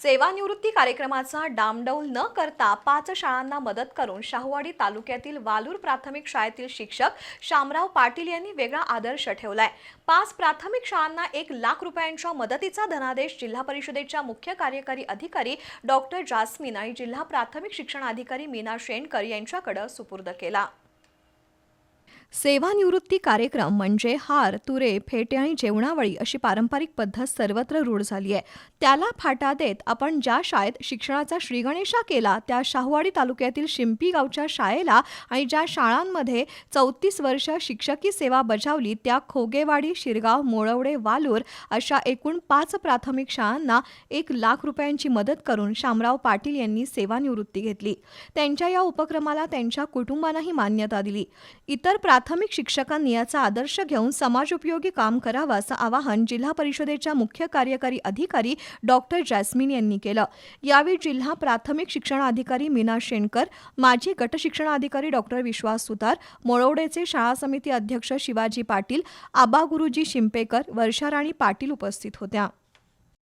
सेवानिवृत्ती कार्यक्रमाचा डामडौल न करता 5 शाळांना मदत करून शाहूवाडी तालुक्यातील वालूर प्राथमिक शाळेतील शिक्षक शामराव पाटील यांनी वेगळा आदर्श ठेवलाय। 5 प्राथमिक शाळांना 1 लाख रुपयांच्या मदतीचा धनादेश जिल्हा परिषदेच्या मुख्य कार्यकारी अधिकारी डॉक्टर जास्मिन आणि जिल्हा प्राथमिक शिक्षण अधिकारी मीना शेणकर यांच्याकडे सुपूर्द केला। सेवानिवृत्ती कार्यक्रम म्हणजे हार, तुरे, फेटे आणि जेवणावळी अशी पारंपरिक पद्धत सर्वत्र रूढ झाली आहे। त्याला फाटा देत आपण ज्या शाळेत शिक्षणाचा श्रीगणेशा केला त्या शाहूवाडी तालुक्यातील शिंपी गावच्या शाळेला आणि ज्या शाळांमध्ये 34 वर्ष शिक्षकी सेवा बजावली त्या खोगेवाडी, शिरगाव, मोळवडे, वालूर अशा एकूण 5 प्राथमिक शाळांना 1 लाख रुपयांची मदत करून शामराव पाटील यांनी सेवानिवृत्ती घेतली। त्यांच्या या उपक्रमाला त्यांच्या कुटुंबानेही मान्यता दिली। इतर प्राथमिक शिक्षकांनी याचा आदर्श घेऊन समाजोपयोगी काम करावं असं आवाहन जिल्हा परिषदेच्या मुख्य कार्यकारी अधिकारी डॉक्टर जॅस्मिन यांनी केलं। यावेळी जिल्हा प्राथमिक शिक्षणाधिकारी मीना शेणकर, माजी गट शिक्षणाधिकारी डॉक्टर विश्वास सुतार, मोळवडेचे शाळा समिती अध्यक्ष शिवाजी पाटील, आबा गुरुजी शिंपेकर, वर्षा राणी पाटील उपस्थित होत्या।